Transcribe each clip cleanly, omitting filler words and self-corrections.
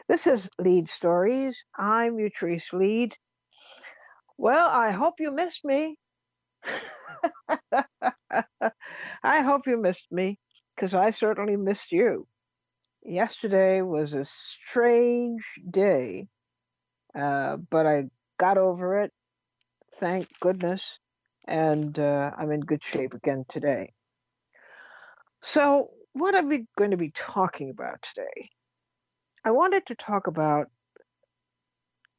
This is Leid Stories. I'm Utrice Leid. Well, I hope you missed me. I hope you missed me because I certainly missed you. Yesterday was a strange day, but I got over it, thank goodness, and I'm in good shape again today. So, what are we going to be talking about today? I wanted to talk about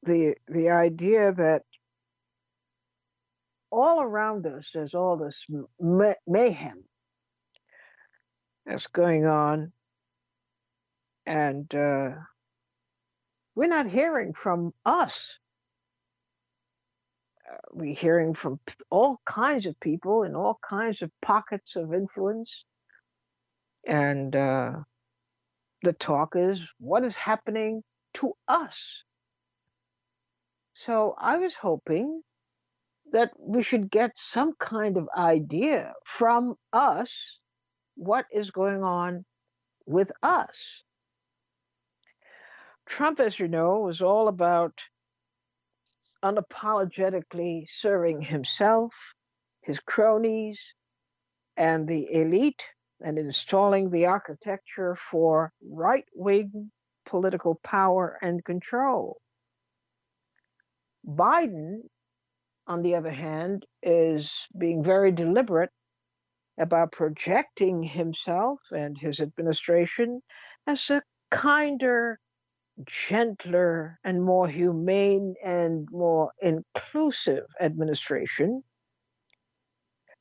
the idea that all around us there's all this mayhem that's going on, and we're not hearing from us. We're hearing from all kinds of people in all kinds of pockets of influence, and the talk is what is happening to us. So I was hoping that we should get some kind of idea from us what is going on with us. Trump, as you know, was all about unapologetically serving himself, his cronies, and the elite, and installing the architecture for right wing political power and control. Biden, on the other hand, is being very deliberate about projecting himself and his administration as a kinder, gentler and more humane and more inclusive administration.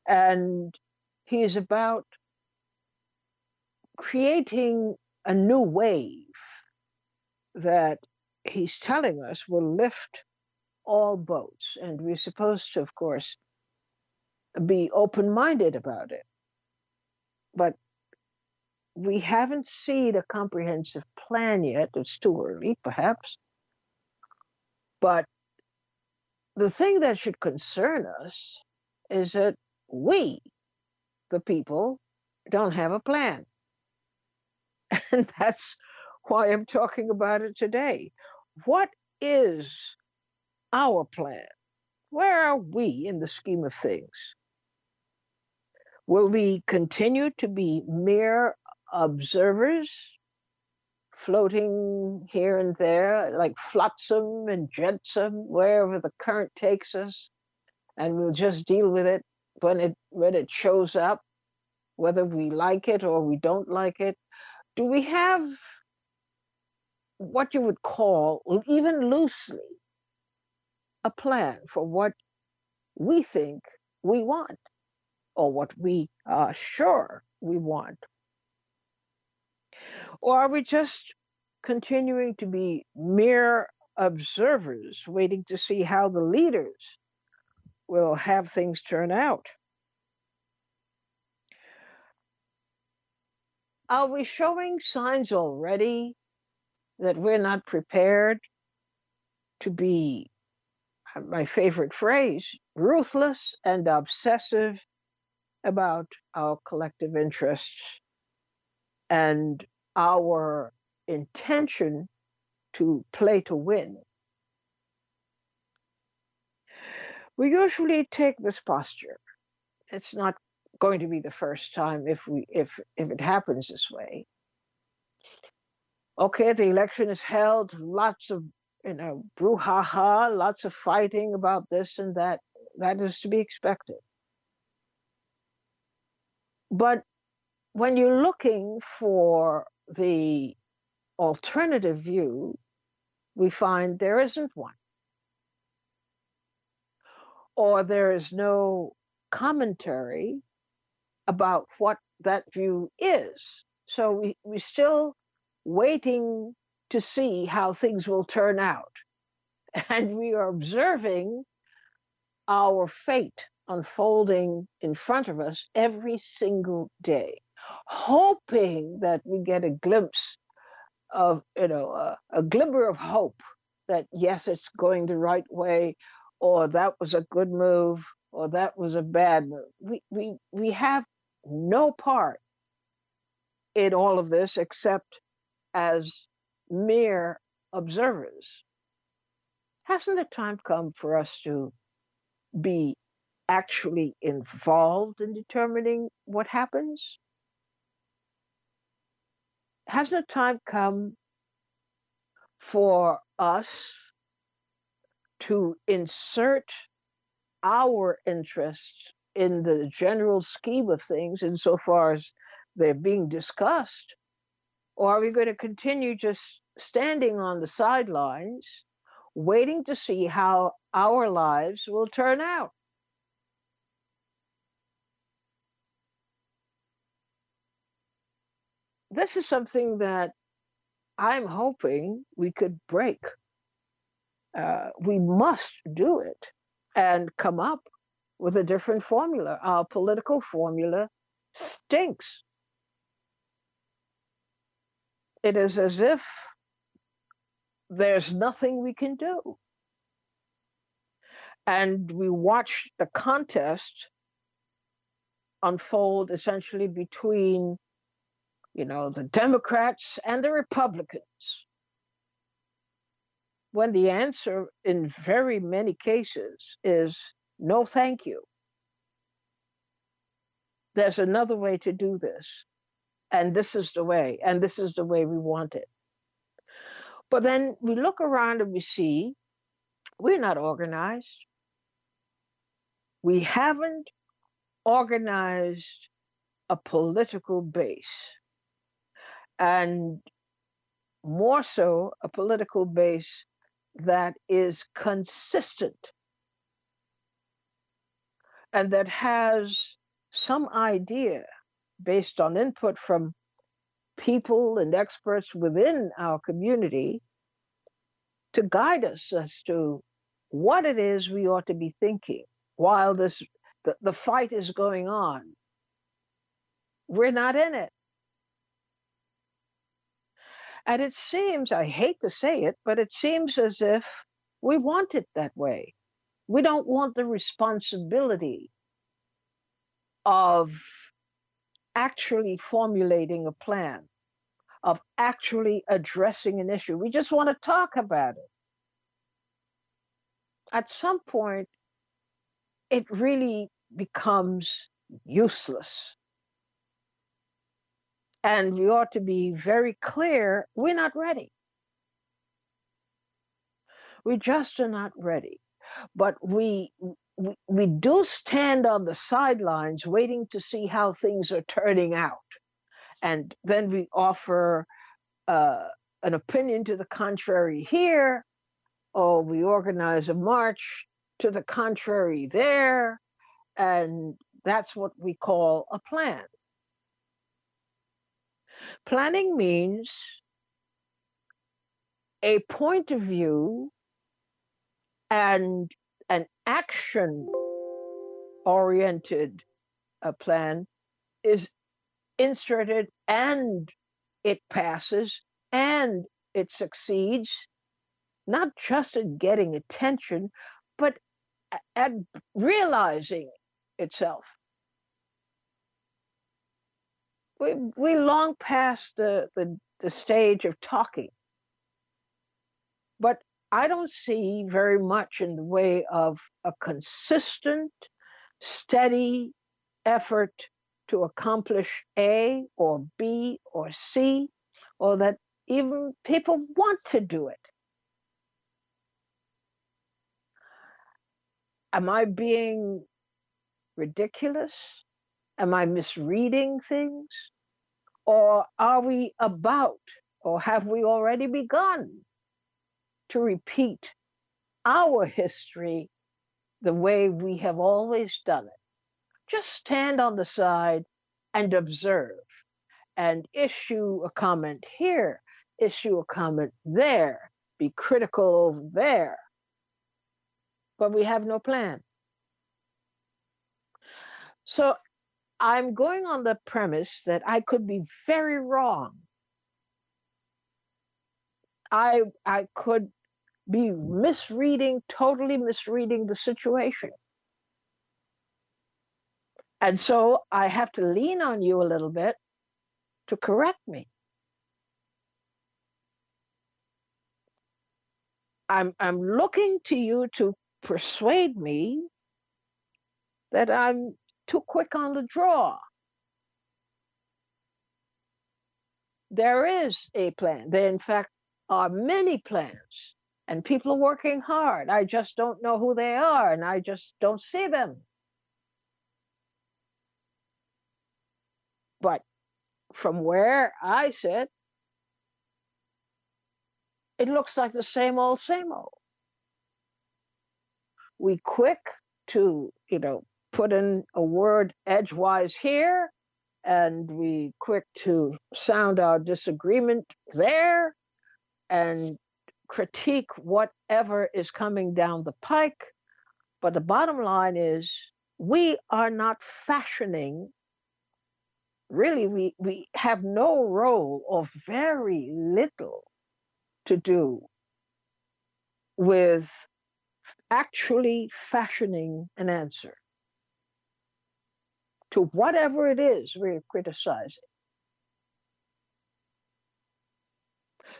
And he is about creating a new wave that he's telling us will lift all boats. And we're supposed to, of course, be open minded about it. But we haven't seen a comprehensive plan yet. It's too early, perhaps. But the thing that should concern us is that we, the people, don't have a plan. And that's why I'm talking about it today. What is our plan? Where are we in the scheme of things? Will we continue to be mere observers, floating here and there like flotsam and jetsam, wherever the current takes us, and we'll just deal with it when it shows up, whether we like it or we don't like it? Do we have what you would call, even loosely, a plan for what we think we want or what we are sure we want? Or are we just continuing to be mere observers, waiting to see how the leaders will have things turn out? Are we showing signs already that we're not prepared to be, my favorite phrase, ruthless and obsessive about our collective interests and our intention to play to win? We usually take this posture. It's not going to be the first time if it happens this way. Okay, the election is held, lots of brouhaha, lots of fighting about this and that. That is to be expected. But when you're looking for the alternative view, we find there isn't one, or there is no commentary about what that view is. So we're still waiting to see how things will turn out. And we are observing our fate unfolding in front of us every single day, hoping that we get a glimpse of, a glimmer of hope that, yes, it's going the right way, or that was a good move, or that was a bad move. We have no part in all of this except as mere observers. Hasn't the time come for us to be actually involved in determining what happens? Hasn't the time come for us to insert our interests in the general scheme of things insofar as they're being discussed? Or are we going to continue just standing on the sidelines, waiting to see how our lives will turn out? This is something that I'm hoping we could break. We must do it and come up with a different formula. Our political formula stinks. It is as if there's nothing we can do. And we watch the contest unfold essentially between, the Democrats and the Republicans, when the answer in very many cases is no, thank you. There's another way to do this. And this is the way, and this is the way we want it. But then we look around and we see we're not organized. We haven't organized a political base, and more so a political base that is consistent and that has some idea based on input from people and experts within our community to guide us as to what it is we ought to be thinking while the fight is going on. We're not in it. And it seems, I hate to say it, but it seems as if we want it that way. We don't want the responsibility of actually formulating a plan, of actually addressing an issue. We just want to talk about it. At some point, it really becomes useless. And we ought to be very clear we're not ready. We just are not ready. But we do stand on the sidelines waiting to see how things are turning out. And then we offer an opinion to the contrary here, or we organize a march to the contrary there, and that's what we call a plan. Planning means a point of view and an action oriented plan is inserted and it passes and it succeeds, not just at getting attention, but at realizing itself. We long past the stage of talking, but I don't see very much in the way of a consistent, steady effort to accomplish A or B or C, or that even people want to do it. Am I being ridiculous? Am I misreading things? Or are we about, or have we already begun to repeat our history the way we have always done it? Just stand on the side and observe and issue a comment here, issue a comment there, be critical over there. But we have no plan. So I'm going on the premise that I could be very wrong. I could be totally misreading the situation. And so I have to lean on you a little bit to correct me. I'm looking to you to persuade me that I'm too quick on the draw. There is a plan. There, in fact, are many plans, and people are working hard. I just don't know who they are, and I just don't see them. But from where I sit, it looks like the same old, same old. We quick to, put in a word edgewise here, and we quick to sound our disagreement there, and critique whatever is coming down the pike. But the bottom line is we are not fashioning, really, we have no role or very little to do with actually fashioning an answer to whatever it is we're criticizing.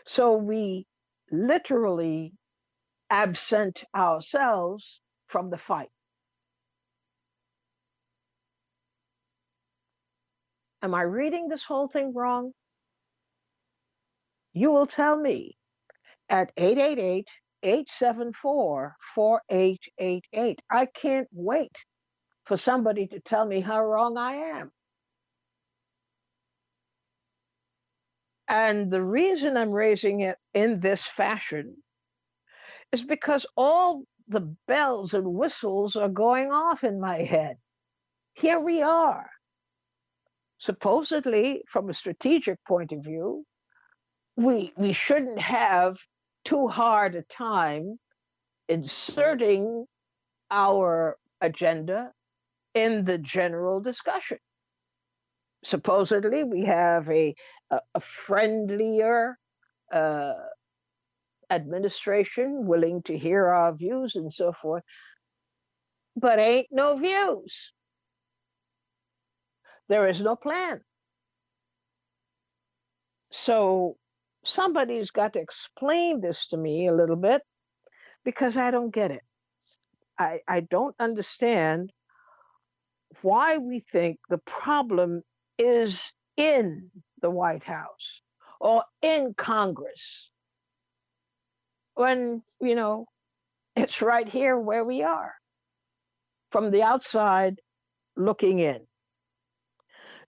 So we literally absent ourselves from the fight. Am I reading this whole thing wrong? You will tell me at 888-874-4888. I can't wait for somebody to tell me how wrong I am. And the reason I'm raising it in this fashion is because all the bells and whistles are going off in my head. Here we are, supposedly from a strategic point of view, we shouldn't have too hard a time inserting our agenda in the general discussion. Supposedly, we have a friendlier uh, administration willing to hear our views and so forth, but ain't no views. There is no plan. So somebody's got to explain this to me a little bit because I don't get it. I don't understand why we think the problem is in the White House or in Congress when, it's right here where we are from the outside looking in.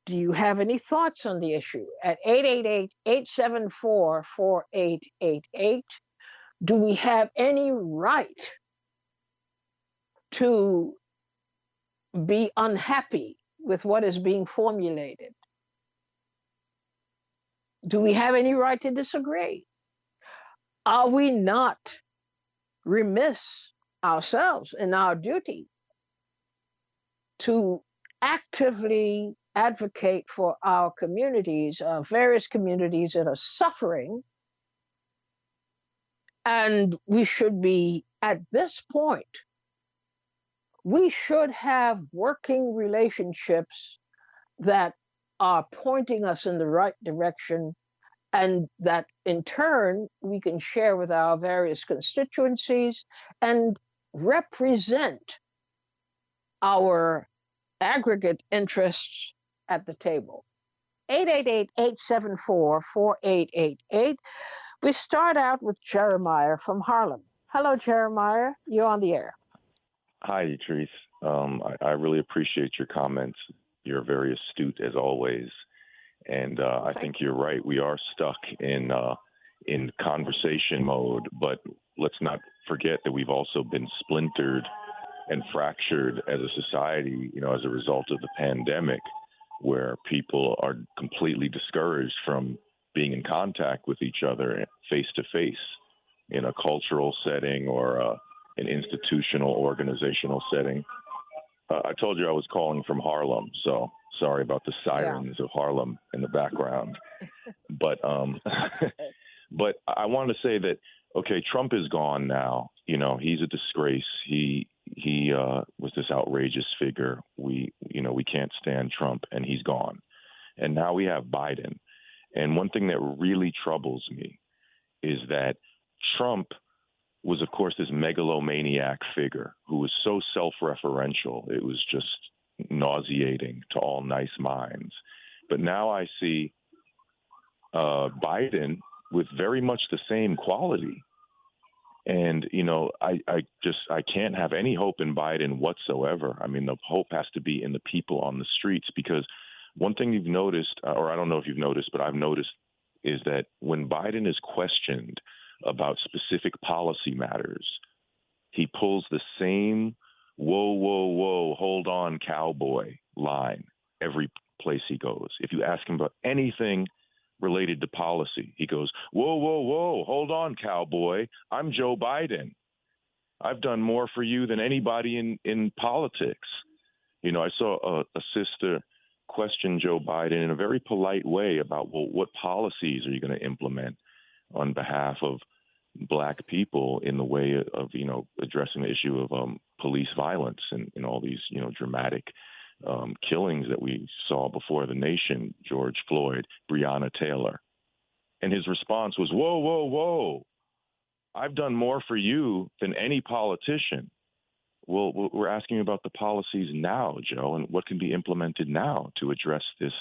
Do you have any thoughts on the issue? At 888-874-4888, do we have any right to be unhappy with what is being formulated? Do we have any right to disagree? Are we not remiss ourselves in our duty to actively advocate for our communities, various communities that are suffering? And we should be, at this point, we should have working relationships that are pointing us in the right direction, and that in turn we can share with our various constituencies and represent our aggregate interests at the table. 888-874-4888. We start out with Jeremiah from Harlem. Hello, Jeremiah. You're on the air. Hi, Therese. I really appreciate your comments. You're very astute as always. And I think you're right. We are stuck in conversation mode, but let's not forget that we've also been splintered and fractured as a society, as a result of the pandemic, where people are completely discouraged from being in contact with each other face to face in a cultural setting or an institutional organizational setting. I told you I was calling from Harlem, so sorry about the sirens of Harlem in the background. But but I wanted to say that, okay, Trump is gone now. He's a disgrace. He was this outrageous figure. We can't stand Trump, and he's gone. And now we have Biden. And one thing that really troubles me is that Trump was, of course, this megalomaniac figure who was so self-referential. It was just nauseating to all nice minds. But now I see Biden with very much the same quality. And, I can't have any hope in Biden whatsoever. I mean, the hope has to be in the people on the streets, because one thing you've noticed, or I don't know if you've noticed, but I've noticed, is that when Biden is questioned about specific policy matters, he pulls the same whoa, whoa, whoa, hold on, cowboy line every place he goes. If you ask him about anything related to policy, he goes, whoa, whoa, whoa, hold on, cowboy. I'm Joe Biden. I've done more for you than anybody in politics. I saw a sister question Joe Biden in a very polite way about, well, what policies are you going to implement on behalf of Black people in the way of, addressing the issue of police violence and all these, dramatic killings that we saw before the nation, George Floyd, Breonna Taylor. And his response was, whoa, whoa, whoa, I've done more for you than any politician. Well, we're asking about the policies now, Joe, and what can be implemented now to address this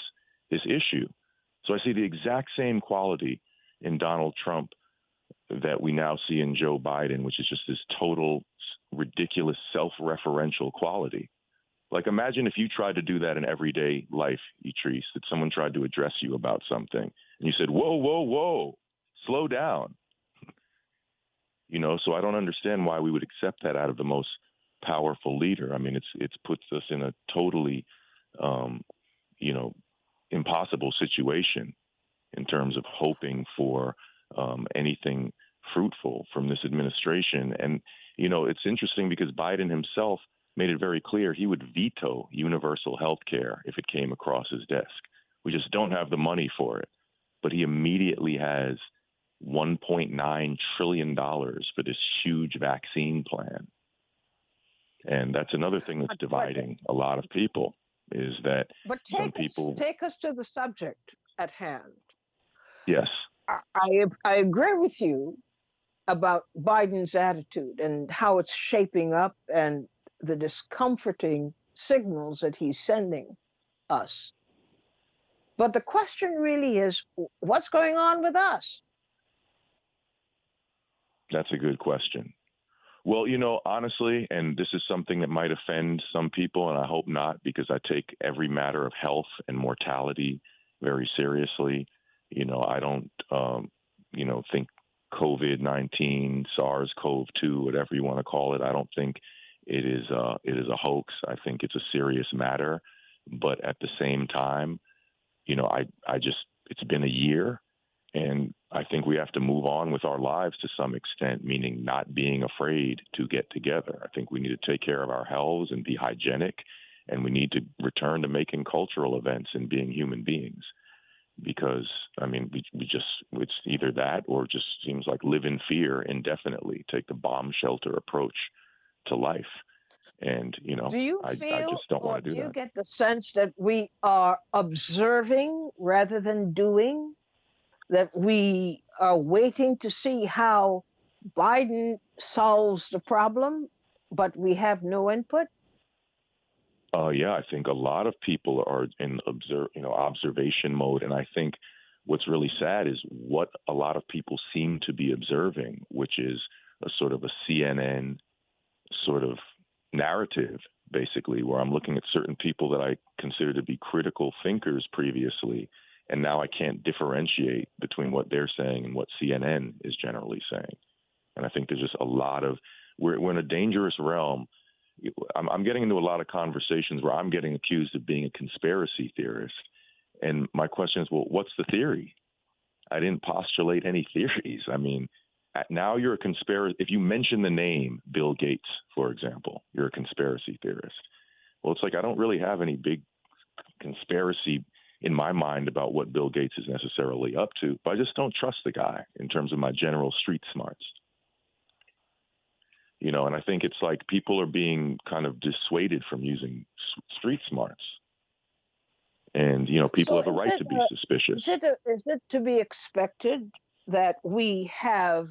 issue. So I see the exact same quality in Donald Trump that we now see in Joe Biden, which is just this total ridiculous self-referential quality. Like, imagine if you tried to do that in everyday life, Etrice, that someone tried to address you about something, and you said, whoa, whoa, whoa, slow down. So I don't understand why we would accept that out of the most powerful leader. I mean, it's puts us in a totally, impossible situation in terms of hoping for anything fruitful from this administration. And, it's interesting because Biden himself made it very clear he would veto universal health care if it came across his desk. We just don't have the money for it. But he immediately has $1.9 trillion for this huge vaccine plan. And that's another thing that's dividing a lot of people, is that some people... Take us to the subject at hand. Yes. I agree with you about Biden's attitude and how it's shaping up and the discomforting signals that he's sending us. But the question really is, what's going on with us? That's a good question. Well, honestly, and this is something that might offend some people, and I hope not, because I take every matter of health and mortality very seriously. I don't, think COVID-19, SARS-CoV-2, whatever you want to call it, I don't think it is a hoax. I think it's a serious matter. But at the same time, it's been a year, and I think we have to move on with our lives to some extent, meaning not being afraid to get together. I think we need to take care of our health and be hygienic, and we need to return to making cultural events and being human beings. Because, it's either that or just seems like live in fear indefinitely, take the bomb shelter approach to life. And, do you I just don't want to do that. Do you get the sense that we are observing rather than doing? That we are waiting to see how Biden solves the problem, but we have no input? Yeah, I think a lot of people are in observation mode. And I think what's really sad is what a lot of people seem to be observing, which is a sort of a CNN sort of narrative, basically, where I'm looking at certain people that I consider to be critical thinkers previously, and now I can't differentiate between what they're saying and what CNN is generally saying. And I think there's just a lot of we're in a dangerous realm. I'm getting into a lot of conversations where I'm getting accused of being a conspiracy theorist. And my question is, well, what's the theory? I didn't postulate any theories. I mean, now you're a conspiracy. If you mention the name Bill Gates, for example, you're a conspiracy theorist. Well, it's like I don't really have any big conspiracy in my mind about what Bill Gates is necessarily up to, but I just don't trust the guy in terms of my general street smarts. And I think it's like people are being kind of dissuaded from using street smarts. And, people have a right to be suspicious. Is it to be expected that we have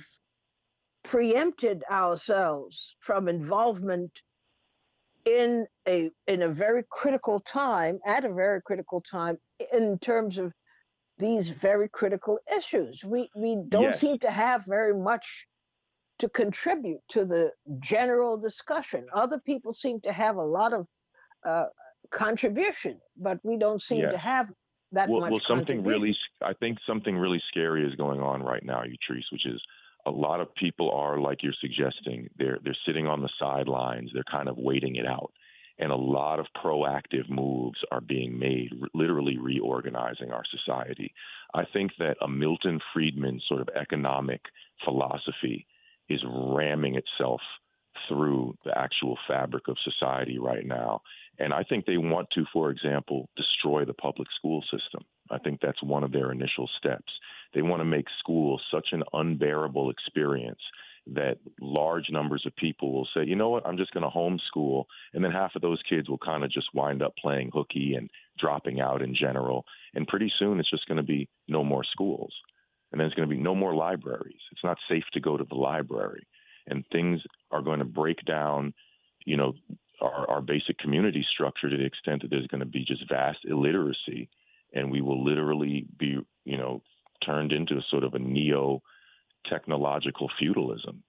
preempted ourselves from involvement in a very critical time, at a very critical time, in terms of these very critical issues. We don't Yes. seem to have very much to contribute to the general discussion. Other people seem to have a lot of uh, contribution, but we don't seem to Yes. have that Well, much something contribution. really, I think something really scary is going on right now, Utrice, which is a lot of people are, like you're suggesting, they're sitting on the sidelines, they're kind of waiting it out, and a lot of proactive moves are being made, literally reorganizing our society. I think that a Milton Friedman sort of economic philosophy is ramming itself through the actual fabric of society right now. And I think they want to, for example, destroy the public school system. I think that's one of their initial steps. They want to make school such an unbearable experience that large numbers of people will say, you know what, I'm just going to homeschool. And then half of those kids will kind of just wind up playing hooky and dropping out in general. And pretty soon it's just going to be no more schools. And then it's going to be no more libraries. It's not safe to go to the library. And things are going to break down, you know, our basic community structure to the extent that there's going to be just vast illiteracy. And we will literally be, you know, turned into a sort of a neo-technological feudalism.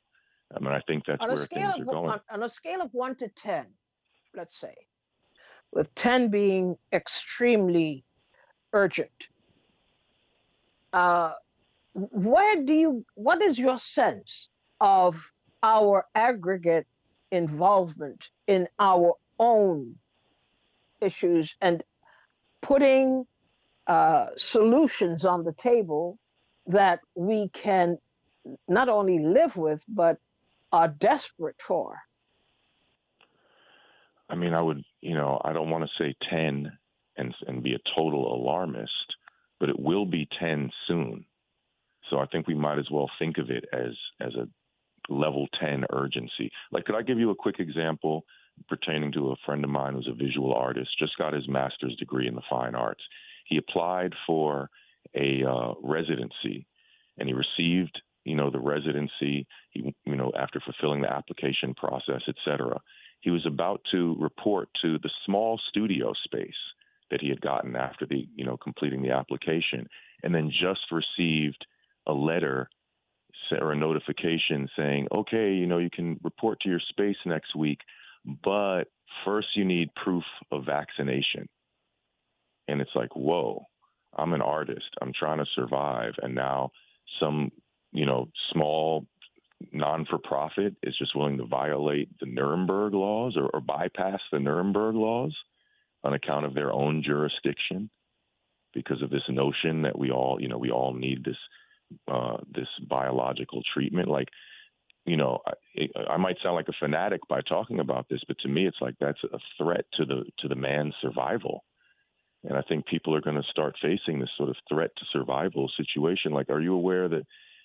I mean, I think that's where things are going. On a scale of 1 to 10, let's say, with 10 being extremely urgent, uh, what is your sense of our aggregate involvement in our own issues and putting solutions on the table that we can not only live with, but are desperate for? I mean, I would, you know, I don't want to say 10 and be a total alarmist, but it will be 10 soon. So I think we might as well think of it as a level 10 urgency. Like, could I give you a quick example pertaining to a friend of mine who's a visual artist, just got his master's degree in the fine arts. He applied for a residency, and he received, you know, the residency, you know, after fulfilling the application process, et cetera. He was about to report to the small studio space that he had gotten after the, you know, completing the application, and then just received a letter or a notification saying, okay, you know, you can report to your space next week, but first you need proof of vaccination. And it's like, whoa, I'm an artist. I'm trying to survive. And now some, you know, small non-for-profit is just willing to violate the Nuremberg laws or bypass the Nuremberg laws on account of their own jurisdiction because of this notion that we all need this this biological treatment. Like, you know, I might sound like a fanatic by talking about this, but to me, it's like that's a threat to the man's survival. And I think people are going to start facing this sort of threat to survival situation. Like, are you aware that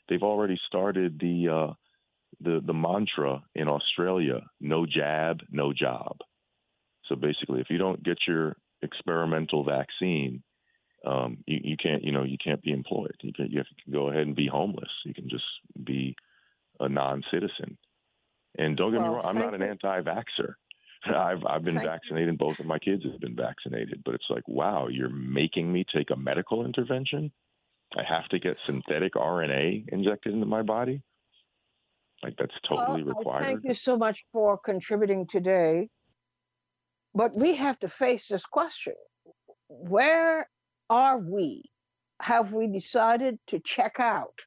they've already started the mantra in Australia, no jab, no job? So basically, if you don't get your experimental vaccine, you can't be employed. You have to go ahead and be homeless. You can just be a non-citizen. And don't get me wrong, I'm not an anti-vaxxer. I've been vaccinated. Both of my kids have been vaccinated. But it's like, wow, you're making me take a medical intervention? I have to get synthetic RNA injected into my body? Like, that's totally required. Thank you so much for contributing today. But we have to face this question. Where are we? Have we decided to check out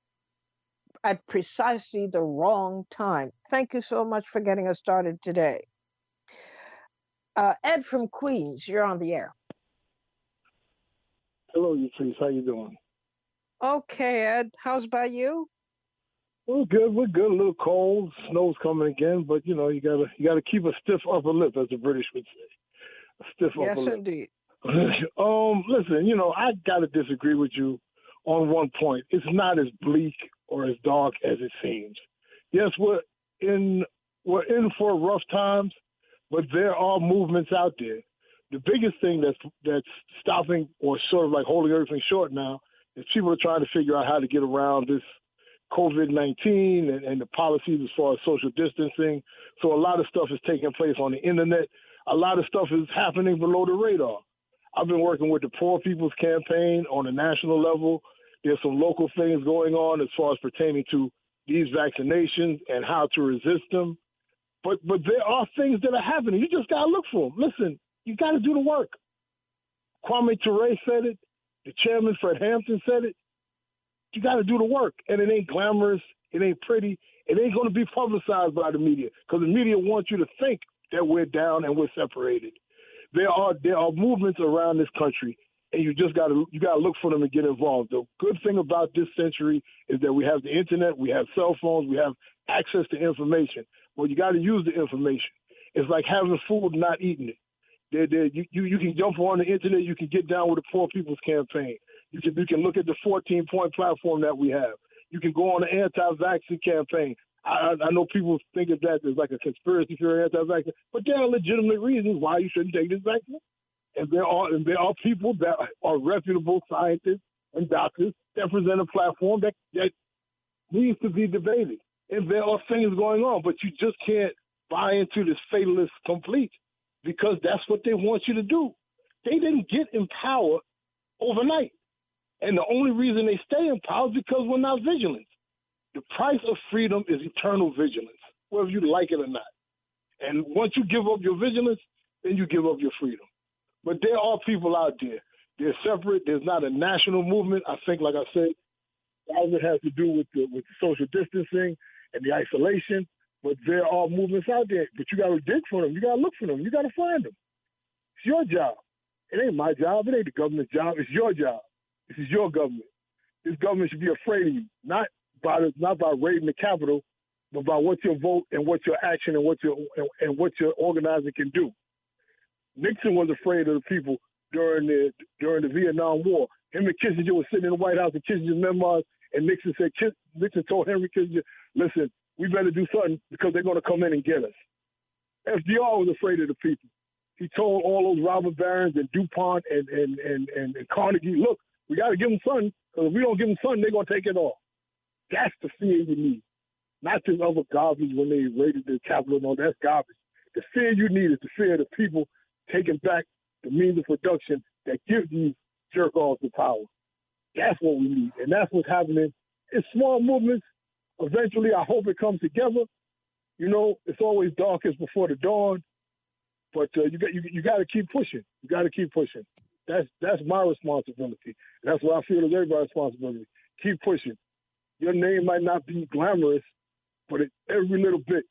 at precisely the wrong time? Thank you so much for getting us started today. Ed from Queens, you're on the air. Hello, Utrice. How you doing? Okay, Ed. How's about you? We're good. We're good. A little cold. Snow's coming again, but you know, you gotta keep a stiff upper lip, as the British would say. A stiff upper lip. Yes, indeed. Listen, you know, I gotta disagree with you on one point. It's not as bleak or as dark as it seems. Yes, we're in for rough times, but there are movements out there. The biggest thing that's stopping or sort of like holding everything short now is people are trying to figure out how to get around this COVID-19 and the policies as far as social distancing. So a lot of stuff is taking place on the internet. A lot of stuff is happening below the radar. I've been working with the Poor People's Campaign on a national level. There's some local things going on as far as pertaining to these vaccinations and how to resist them. But there are things that are happening. You just got to look for them. Listen, you got to do the work. Kwame Ture said it. The chairman, Fred Hampton, said it. You got to do the work. And it ain't glamorous. It ain't pretty. It ain't going to be publicized by the media because the media wants you to think that we're down and we're separated. There are movements around this country, and you got to look for them and get involved. The good thing about this century is that we have the internet, we have cell phones, we have access to information. Well, you got to use the information. It's like having food and not eating it. You can jump on the internet. You can get down with the Poor People's Campaign. You can look at the 14-point platform that we have. You can go on the anti-vaccine campaign. I know people think of that as like a conspiracy theory, anti-vaccine, but there are legitimate reasons why you shouldn't take this vaccine. And there are people that are reputable scientists and doctors that present a platform that needs to be debated. And there are things going on, but you just can't buy into this fatalist complete because that's what they want you to do. They didn't get in power overnight. And the only reason they stay in power is because we're not vigilant. The price of freedom is eternal vigilance, whether you like it or not. And once you give up your vigilance, then you give up your freedom. But there are people out there. They're separate. There's not a national movement. I think, like I said, all of it has to do with the social distancing and the isolation. But there are movements out there. But you got to dig for them. You got to look for them. You got to find them. It's your job. It ain't my job. It ain't the government's job. It's your job. This is your government. This government should be afraid of you, not by raiding the Capitol, but by what your vote and what your action and what your organizing can do. Nixon was afraid of the people during the Vietnam War. Him and Kissinger were sitting in the White House in Kissinger's memoirs, and Nixon told Henry Kissinger, "Listen, we better do something because they're going to come in and get us." FDR was afraid of the people. He told all those robber barons and DuPont and Carnegie, "Look, we got to give them something because if we don't give them something, they're going to take it all." That's the fear you need, not this other garbage when they raided the Capitol and all that's garbage. The fear you need is the fear of the people taking back the means of production that give these jerk-offs the power. That's what we need, and that's what's happening. It's small movements. Eventually, I hope it comes together. You know, it's always darkest before the dawn, but you got to keep pushing. You got to keep pushing. That's my responsibility. That's what I feel is everybody's responsibility. Keep pushing. Your name might not be glamorous, but every little bit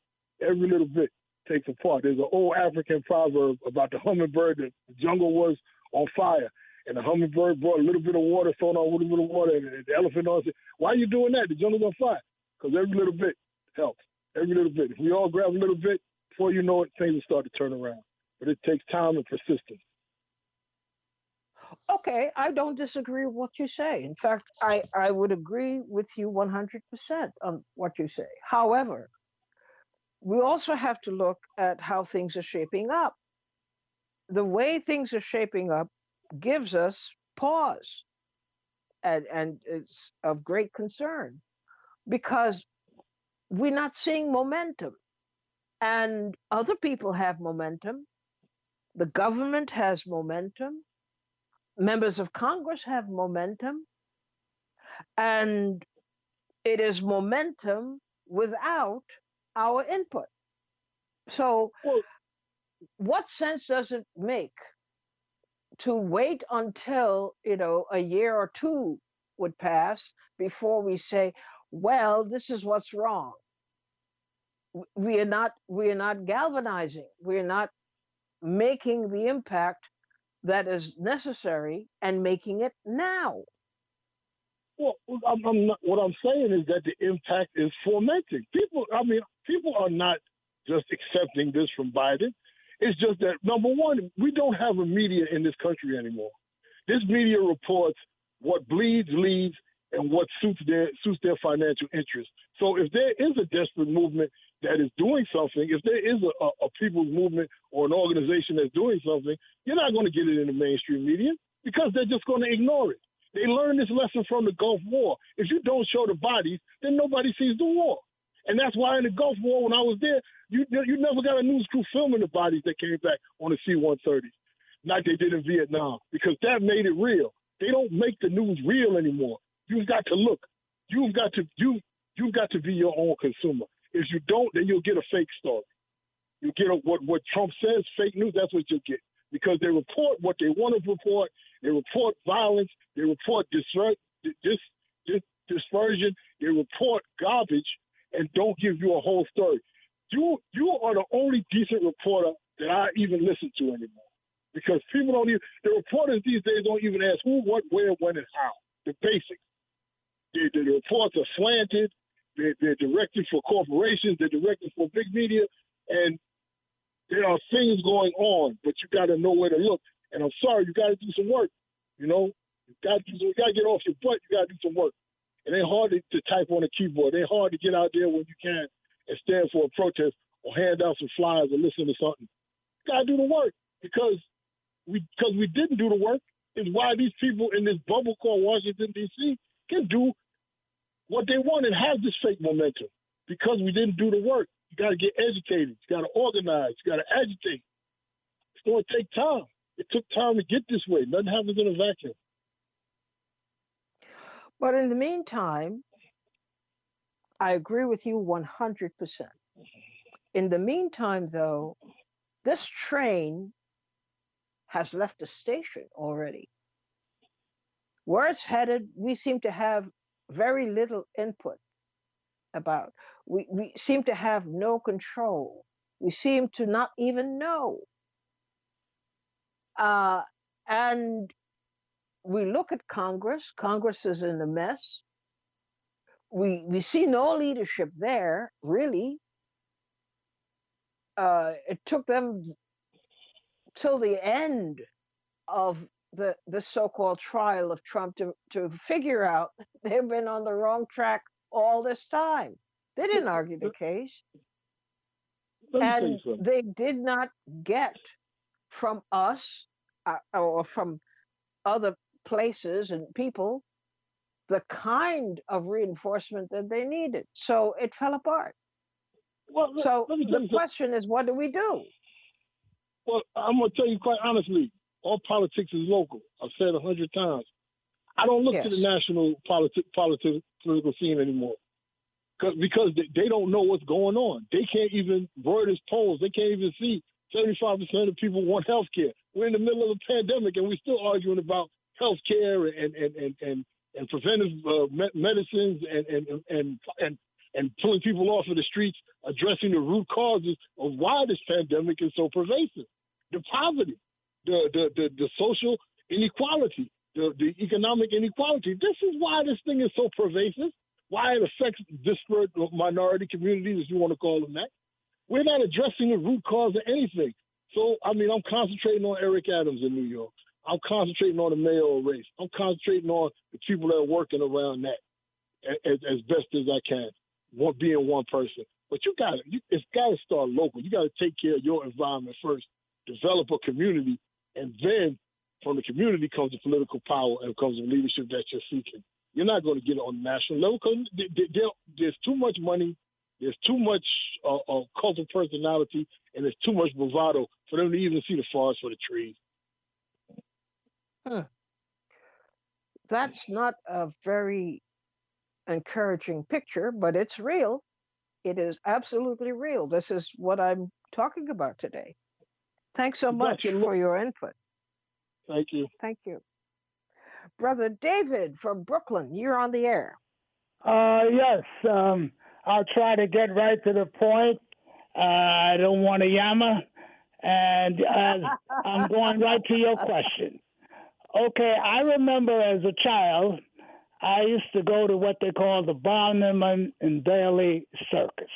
takes a part. There's an old African proverb about the hummingbird. The jungle was on fire, and the hummingbird brought a little bit of water, thrown on a little bit of water, and the elephant said, "Why are you doing that? The jungle's on fire." Because every little bit helps. Every little bit. If we all grab a little bit, before you know it, things will start to turn around. But it takes time and persistence. Okay, I don't disagree with what you say. In fact, I would agree with you 100% on what you say. However, we also have to look at how things are shaping up. The way things are shaping up gives us pause, and it's of great concern because we're not seeing momentum. And other people have momentum. The government has momentum. Members of Congress have momentum. And it is momentum without our input. So, what sense does it make to wait until, a year or two would pass before we say, well, this is what's wrong? We are not galvanizing. We are not making the impact that is necessary and making it now. Well, what I'm saying is that the impact is fomenting. People are not just accepting this from Biden. It's just that, number one, we don't have a media in this country anymore. This media reports what bleeds, leads, and what suits their financial interests. So if there is a desperate movement that is doing something, if there is a people's movement or an organization that's doing something, you're not going to get it in the mainstream media because they're just going to ignore it. They learned this lesson from the Gulf War. If you don't show the bodies, then nobody sees the war. And that's why in the Gulf War, when I was there, you never got a news crew filming the bodies that came back on the C-130s, like they did in Vietnam, because that made it real. They don't make the news real anymore. You've got to look. You've got to be your own consumer. If you don't, then you'll get a fake story. You get what Trump says, fake news. That's what you'll get, because they report what they want to report. They report violence. They report dispersion. They report garbage and don't give you a whole story. You are the only decent reporter that I even listen to anymore, because people don't even, the reporters these days don't even ask who, what, where, when, and how. The basics. The reports are slanted. They're directed for corporations. They're directed for big media, and there are things going on, but you got to know where to look. And I'm sorry, you got to do some work. You know, you got to get off your butt. You got to do some work. It ain't hard to type on a keyboard. It ain't hard to get out there when you can and stand for a protest or hand out some flyers or listen to something. You got to do the work, because we didn't do the work is why these people in this bubble called Washington, D.C. can do what they want and have this fake momentum, because we didn't do the work. You got to get educated. You got to organize. You got to agitate. It's going to take time. It took time to get this way. Nothing happens in a vacuum. But in the meantime, I agree with you 100%. In the meantime, though, this train has left the station already. Where it's headed, we seem to have very little input about. We seem to have no control. We seem to not even know. And we look at Congress. Congress is in a mess. We see no leadership there, really. It took them till the end of the so-called trial of Trump to figure out they've been on the wrong track all this time. They didn't argue the case. And they did not get from us or from other places and people the kind of reinforcement that they needed. So it fell apart. Well, so the question is, what do we do? Well, I'm going to tell you quite honestly, all politics is local. I've said 100 times. I don't look to the national political scene anymore, because they don't know what's going on. They can't even Reuters polls. They can't even see 75% of people want health care. We're in the middle of a pandemic, and we're still arguing about health care and preventive medicines and pulling people off of the streets, addressing the root causes of why this pandemic is so pervasive. The poverty, the social inequality, the economic inequality. This is why this thing is so pervasive, why it affects disparate minority communities, if you want to call them that. We're not addressing the root cause of anything. So, I mean, I'm concentrating on Eric Adams in New York. I'm concentrating on the mayoral race. I'm concentrating on the people that are working around that as best as I can, being one person. But it's got to start local. You got to take care of your environment first, develop a community, and then from the community comes the political power and comes the leadership that you're seeking. You're not going to get it on the national level because there's too much money, there's too much cult of personality, and there's too much bravado for them to even see the forest for the trees. That's not a very encouraging picture, but it's real. It is absolutely real. This is what I'm talking about today. Thanks so much for your input. Thank you. Thank you. Brother David from Brooklyn, you're on the air. Yes, I'll try to get right to the point. I don't want to yammer, and I'm going right to your question. Okay, I remember as a child, I used to go to what they call the Barnum and Bailey Circus.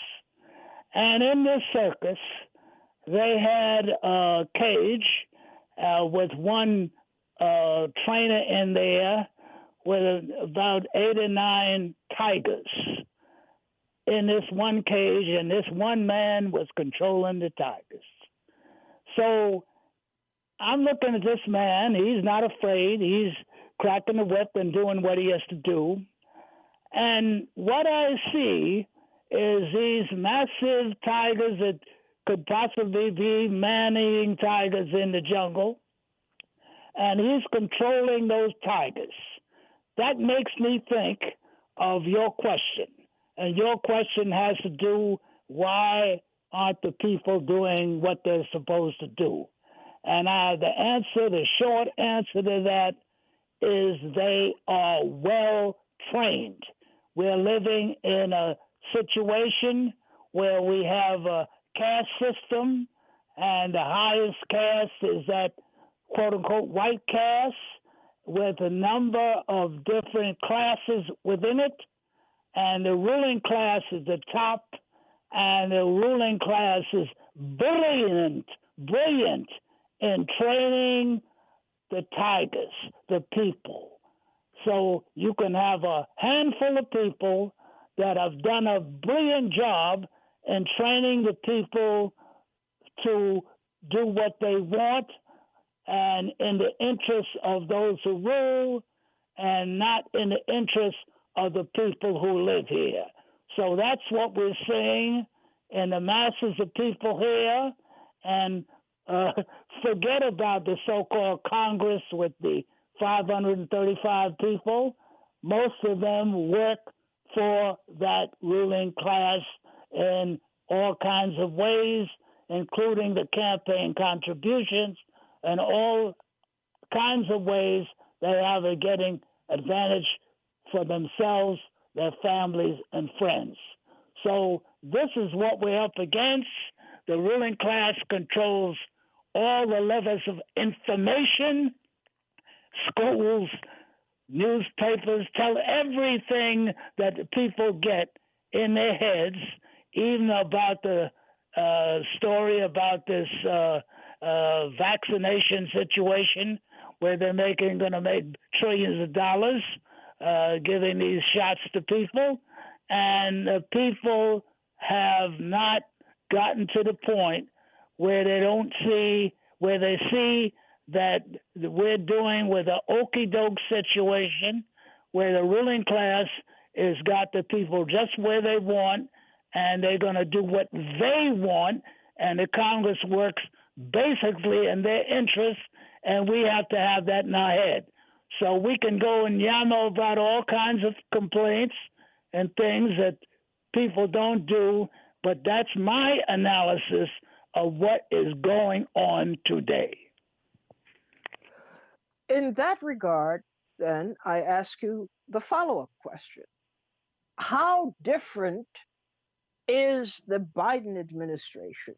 And in this circus, they had a cage with one trainer in there with about 8 or 9 tigers in this one cage, and this one man was controlling the tigers. So I'm looking at this man. He's not afraid. He's cracking the whip and doing what he has to do. And what I see is these massive tigers that could possibly be man-eating tigers in the jungle, and he's controlling those tigers. That makes me think of your question. And your question has to do, why aren't the people doing what they're supposed to do? And the short answer to that is they are well trained. We're living in a situation where we have a caste system, and the highest caste is that quote-unquote white caste, with a number of different classes within it, and the ruling class is the top, and the ruling class is brilliant in training the tigers, the people. So you can have a handful of people that have done a brilliant job in training the people to do what they want, and in the interest of those who rule, and not in the interest of the people who live here. So that's what we're seeing in the masses of people here. And forget about the so-called Congress with the 535 people. Most of them work for that ruling class in all kinds of ways, including the campaign contributions and all kinds of ways they have of getting advantage for themselves, their families, and friends. So this is what we're up against. The ruling class controls all the levels of information. Schools, newspapers tell everything that the people get in their heads, even about the story about this vaccination situation where they're going to make trillions of dollars giving these shots to people. And the people have not gotten to the point where they see that we're doing with an okey-doke situation where the ruling class has got the people just where they want, and they're going to do what they want, and the Congress works basically in their interest, and we have to have that in our head. So we can go and yammer about all kinds of complaints and things that people don't do, but that's my analysis of what is going on today. In that regard, then, I ask you the follow-up question. How different is the Biden administration?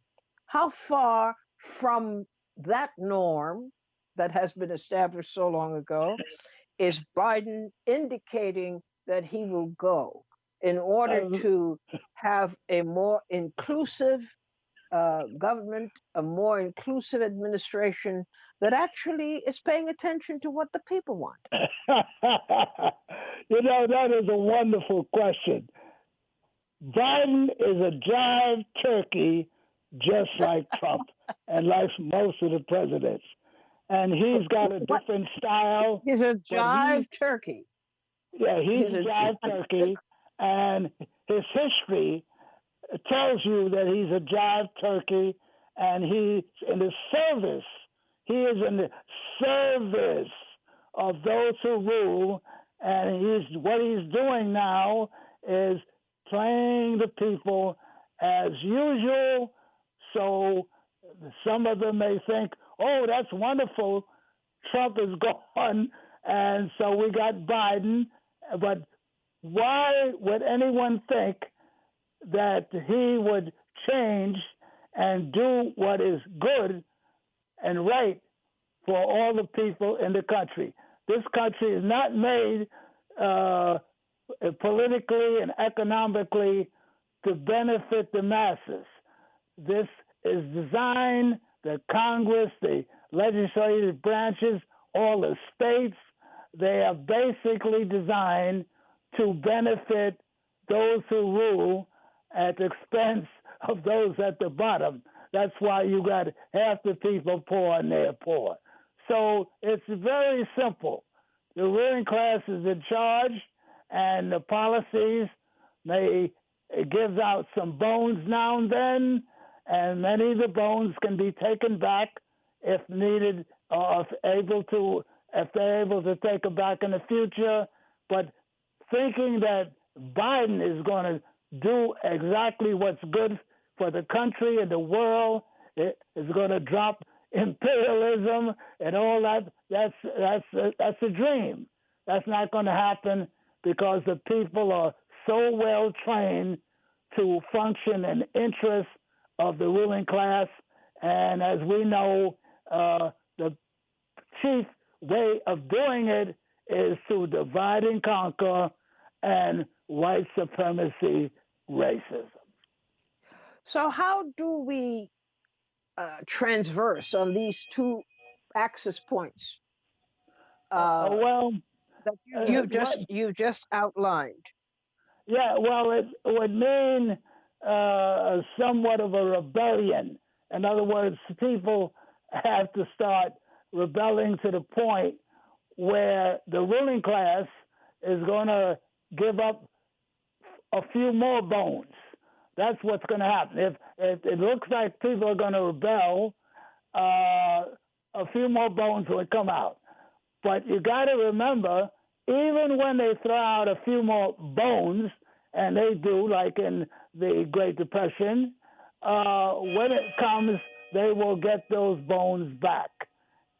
How far from that norm that has been established so long ago is Biden indicating that he will go in order to have a more inclusive government, a more inclusive administration that actually is paying attention to what the people want? That is a wonderful question. Biden is a jive turkey, just like Trump and like most of the presidents. And he's got a different style. He's a jive turkey. Yeah, he's a jive turkey. And his history tells you that he's a jive turkey, and he's in the service. He is in the service of those who rule, and what he's doing now is playing the people as usual. So some of them may think, oh, that's wonderful, Trump is gone, and so we got Biden. But why would anyone think that he would change and do what is good and right for all the people in the country? This country is not made politically and economically to benefit the masses. This is designed, the Congress, the legislative branches, all the states, they are basically designed to benefit those who rule at the expense of those at the bottom. That's why you got half the people poor and they're poor. So it's very simple. the ruling class is in charge, and the policies may it gives out some bones now and then, and many of the bones can be taken back if needed, or if they're able to take them back in the future. But thinking that Biden is going to do exactly what's good for the country and the world, it is going to drop imperialism and all that. That's a dream. That's not going to happen because the people are so well trained to function in interest of the ruling class. And as we know, the chief way of doing it is to divide and conquer and white supremacy racism. So how do we transverse on these two axis points Well, that you just outlined? Yeah, well, it would mean somewhat of a rebellion. In other words, people have to start rebelling to the point where the ruling class is going to give up a few more bones. That's what's going to happen. If it looks like people are going to rebel, a few more bones will come out. But you got to remember, even when they throw out a few more bones, and they do, like in the Great Depression, when it comes, they will get those bones back.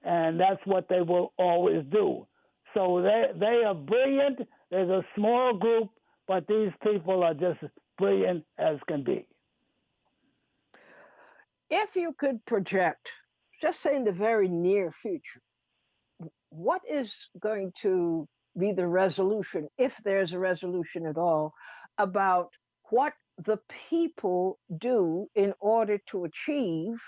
And that's what they will always do. So they are brilliant. There's a small group, but these people are just brilliant as can be. If you could project, just say in the very near future, what is going to be the resolution, if there's a resolution at all, about what the people do in order to achieve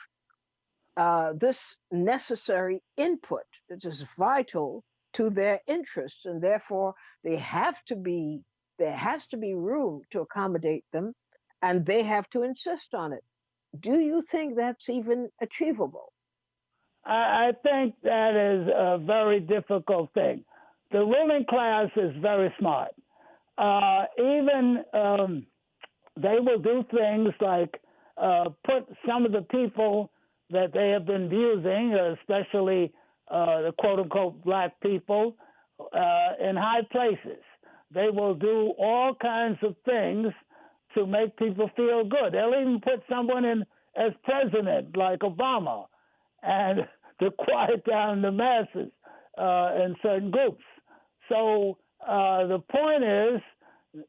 this necessary input that is vital to their interests, and therefore there has to be room to accommodate them, and they have to insist on it. Do you think that's even achievable? I think that is a very difficult thing. The ruling class is very smart. Even they will do things like put some of the people that they have been abusing, especially the quote-unquote black people, in high places. They will do all kinds of things to make people feel good. They'll even put someone in as president, like Obama, and to quiet down the masses in certain groups. So the point is,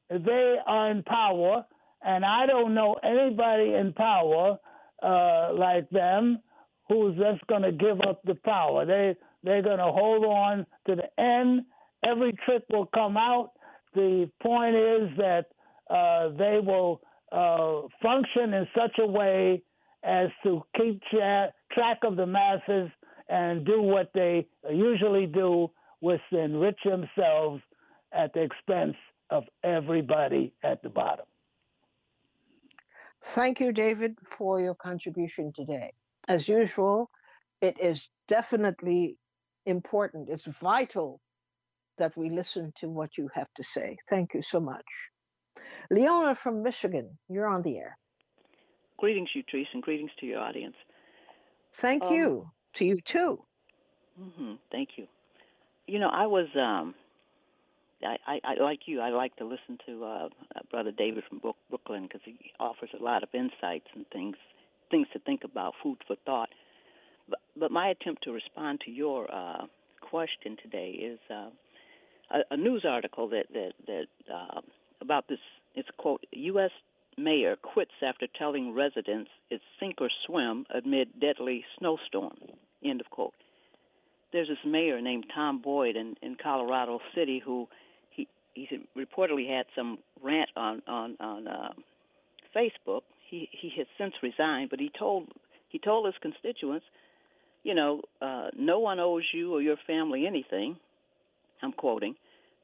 they are in power, and I don't know anybody in power like them who's just going to give up the power. They're going to hold on to the end. Every trick will come out. The point is that they will function in such a way as to keep track of the masses and do what they usually do, which is enrich themselves at the expense of everybody at the bottom. Thank you, David, for your contribution today. As usual, it is definitely important. It's vital that we listen to what you have to say. Thank you so much. Leona from Michigan, you're on the air. Greetings, Utrice, and greetings to your audience. Thank you. To you, too. Thank you. You know, I was, I like you, I like to listen to Brother David from Brooklyn because he offers a lot of insights and things to think about, food for thought. But my attempt to respond to your question today is a news article that about this. It's a quote: U.S. mayor quits after telling residents it's sink or swim amid deadly snowstorm. End of quote. There's this mayor named Tom Boyd in Colorado City who he reportedly had some rant on Facebook. He has since resigned, but he told his constituents, you know, no one owes you or your family anything. I'm quoting.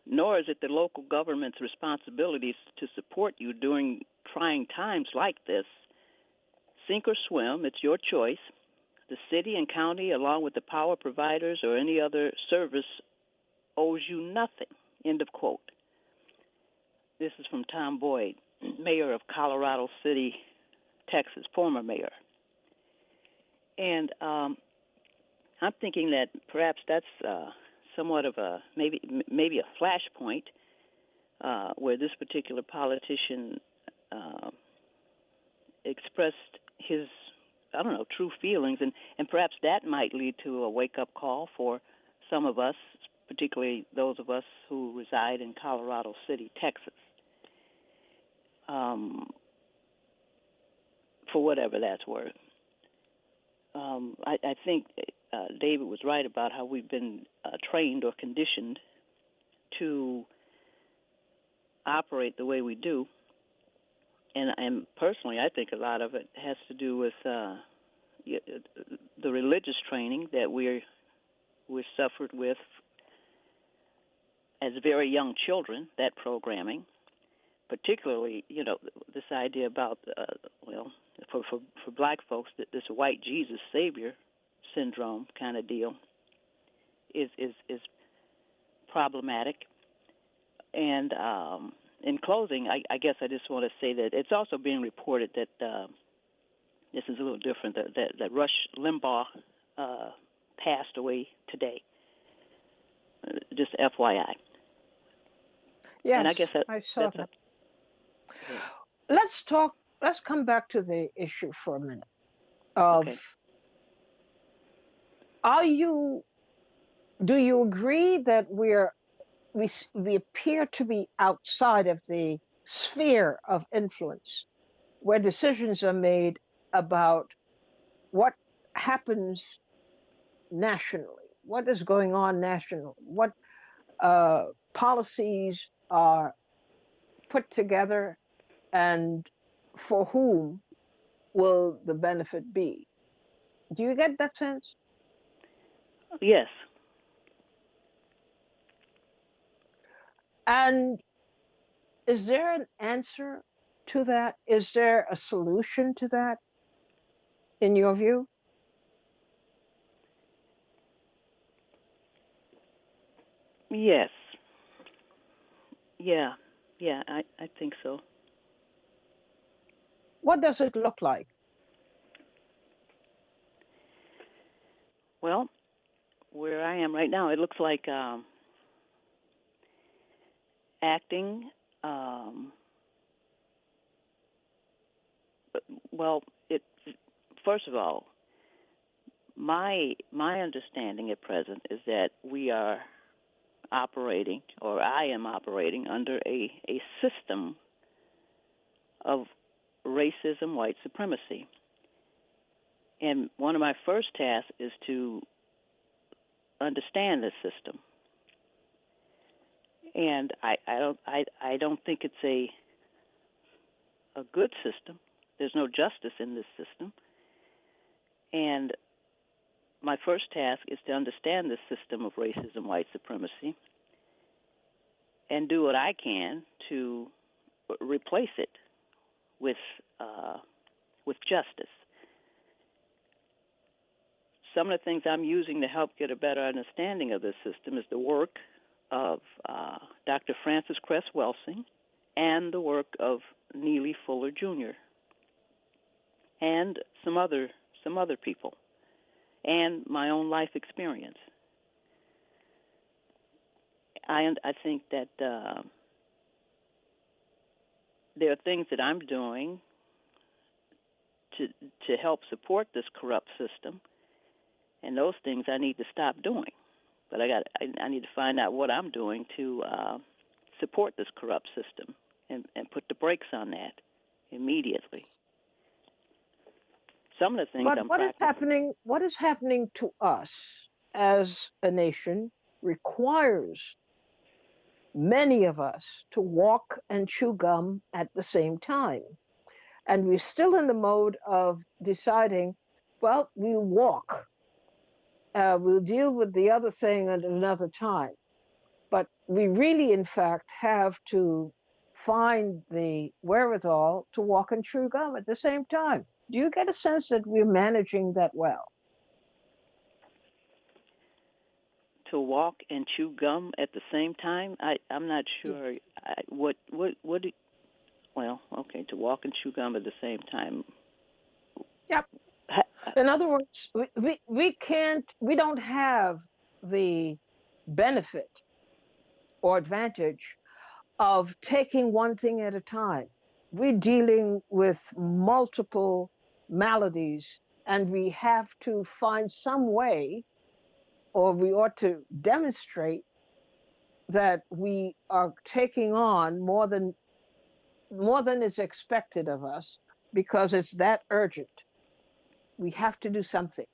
Nor is it the local government's responsibilities to support you during trying times like this. Sink or swim, it's your choice. The city and county, along with the power providers or any other service owes you nothing. End of quote. This is from Tom Boyd, mayor of Colorado City, Texas, former mayor. And I'm thinking that perhaps that's somewhat of a maybe a flashpoint where this particular politician expressed his, I don't know, true feelings, and perhaps that might lead to a wake-up call for some of us, particularly those of us who reside in Colorado City, Texas, for whatever that's worth. I think David was right about how we've been trained or conditioned to operate the way we do. And personally, I think a lot of it has to do with the religious training that we're suffered with as very young children, that programming, particularly, this idea about, for black folks, that this white Jesus Savior syndrome kind of deal is problematic. And in closing, I guess I just want to say that it's also being reported that this is a little different, that Rush Limbaugh passed away today. Just FYI. Yes, and I guess I saw that. Let's come back to the issue for a minute of do you agree that we appear to be outside of the sphere of influence where decisions are made about what happens nationally, what is going on nationally, what policies are put together, and for whom will the benefit be? Do you get that sense? Yes. And is there an answer to that? Is there a solution to that, in your view? Yes. Yeah, I think so. What does it look like? Well, where I am right now, it looks like acting. First of all, my understanding at present is that we are operating, or I am operating, under a system of racism, white supremacy. And one of my first tasks is to understand this system. And I don't think it's a good system. There's no justice in this system. And my first task is to understand this system of racism, white supremacy, and do what I can to replace it with justice. Some of the things I'm using to help get a better understanding of this system is the work of Dr. Francis Cress Welsing and the work of Neely Fuller Jr. and some other people, and my own life experience. I think that there are things that I'm doing to help support this corrupt system, and those things I need to stop doing. But I need to find out what I'm doing to support this corrupt system and put the brakes on that immediately. Some of the things But what is happening to us as a nation requires many of us to walk and chew gum at the same time. And we're still in the mode of deciding, well, we'll walk. We'll deal with the other thing at another time. But we really, in fact, have to find the wherewithal to walk and chew gum at the same time. Do you get a sense that we're managing that well? To walk and chew gum at the same time? I'm not sure. Yes. What do, well, okay, to walk and chew gum at the same time. Yep. In other words, we don't have the benefit or advantage of taking one thing at a time. We're dealing with multiple maladies, and we have to find some way, or we ought to demonstrate that we are taking on more than is expected of us because it's that urgent. We have to do something.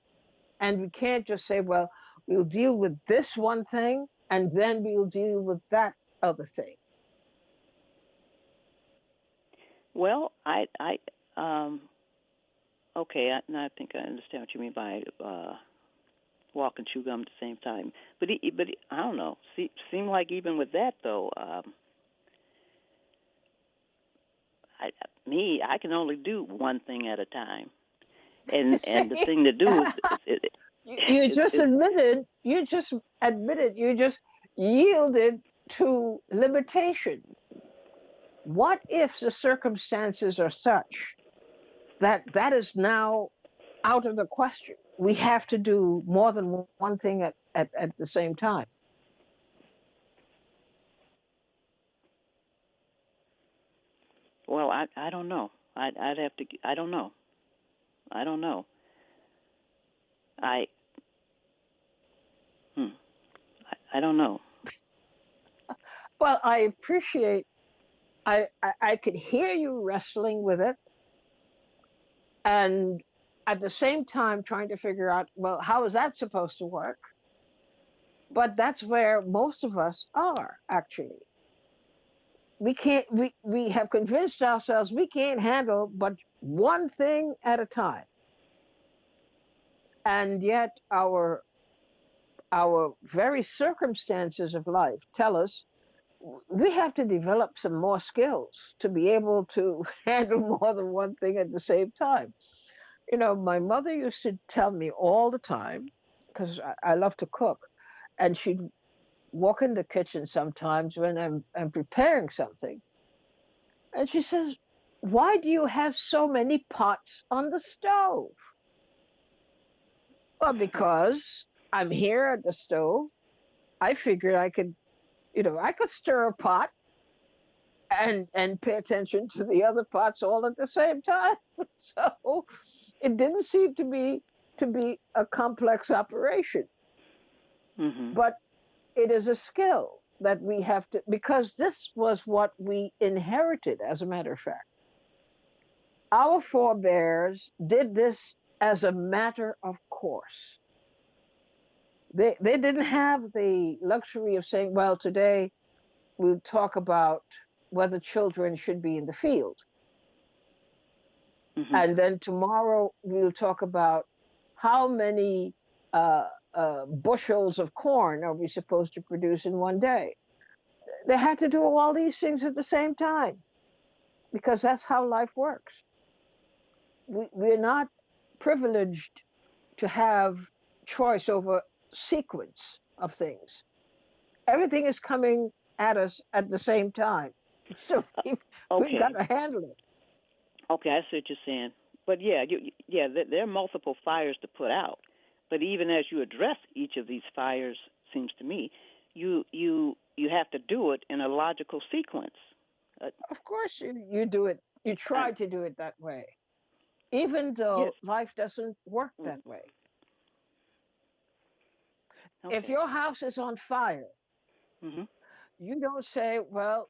And we can't just say, well, we'll deal with this one thing and then we'll deal with that other thing. Well, okay, I think I understand what you mean by walk and chew gum at the same time. But I don't know. Seem like even with that though, I can only do one thing at a time, and the thing to do You just admitted, you just yielded to limitation. What if the circumstances are such that that is now out of the question? We have to do more than one thing at the same time. well, I don't know. I'd have to. I don't know. I don't know. I hmm. I don't know. Well, I could hear you wrestling with it, and at the same time trying to figure out, well, how is that supposed to work? But that's where most of us are actually. We have convinced ourselves we can't handle but one thing at a time. And yet our very circumstances of life tell us we have to develop some more skills to be able to handle more than one thing at the same time. My mother used to tell me all the time, because I love to cook, and she'd walk in the kitchen sometimes when I'm preparing something, and she says, "Why do you have so many pots on the stove?" Well, because I'm here at the stove. I figured I could stir a pot and pay attention to the other pots all at the same time. So it didn't seem to be a complex operation, Mhm. but it is a skill that we have to, because this was what we inherited, as a matter of fact. Our forebears did this as a matter of course. They didn't have the luxury of saying, well, today we'll talk about whether children should be in the field. Mhm. And then tomorrow we'll talk about how many bushels of corn are we supposed to produce in one day. They had to do all these things at the same time because that's how life works. We're not privileged to have choice over sequence of things. Everything is coming at us at the same time. So we've got Okay. to handle it. Okay, I see what you're saying. But yeah, there are multiple fires to put out. But even as you address each of these fires, seems to me, you have to do it in a logical sequence. Uh, Of course, you do it. You I, try to do it that way, even yes. though life doesn't work Mm, that way. If okay. your house is on fire, Mhm. you don't say, well,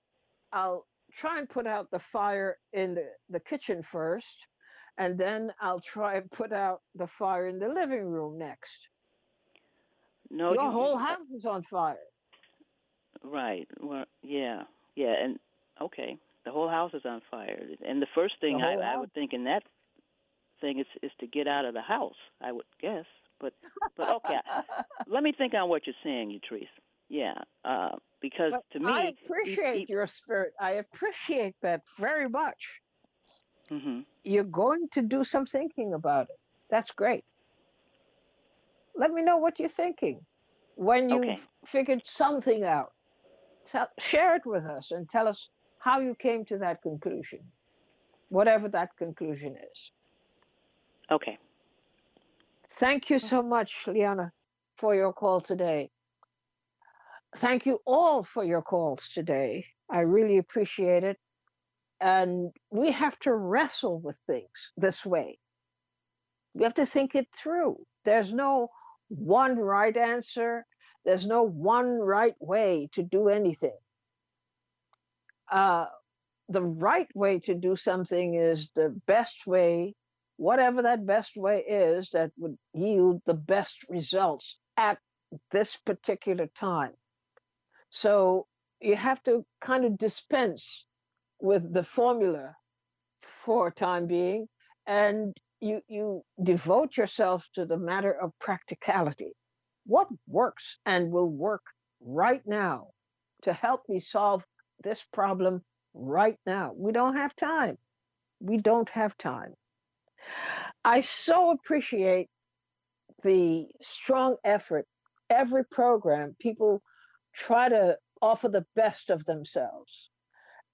I'll try and put out the fire in the kitchen first, and then I'll try and put out the fire in the living room next. No, Your whole house is on fire. right. Well, yeah, yeah, and okay. The whole house is on fire, and the first The thing whole I house. would think in that thing is to get out of the house. I would guess, but okay. Let me think on what you're saying, Utrice. Yeah, because But to I me, appreciate your spirit. I appreciate that very much. mhm. You're going to do some thinking about it. That's great. Let me know what you're thinking. When you've Okay. figured something out, share it with us and tell us how you came to that conclusion, whatever that conclusion is. Okay. Thank you so much, Liana, for your call today. Thank you all for your calls today. I really appreciate it. And we have to wrestle with things this way. We have to think it through. There's no one right answer, there's no one right way to do anything. Uh, the right way to do something is the best way, whatever that best way is that would yield the best results at this particular time. So you have to kind of dispense with the formula for time being, and you devote yourself to the matter of practicality. What works and will work right now to help me solve this problem right now? We don't have time. We don't have time. I so appreciate the strong effort. Every program, people try to offer the best of themselves.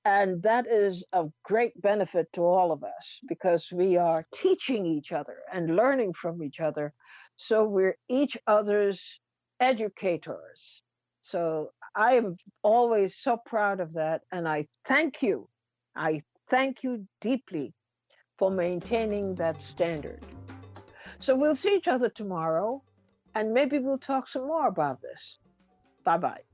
And that is of great benefit to all of us because we are teaching each other and learning from each other. So we're each other's educators. So I am always so proud of that. And I thank you. I thank you deeply for maintaining that standard. So we'll see each other tomorrow and maybe we'll talk some more about this. Bye bye.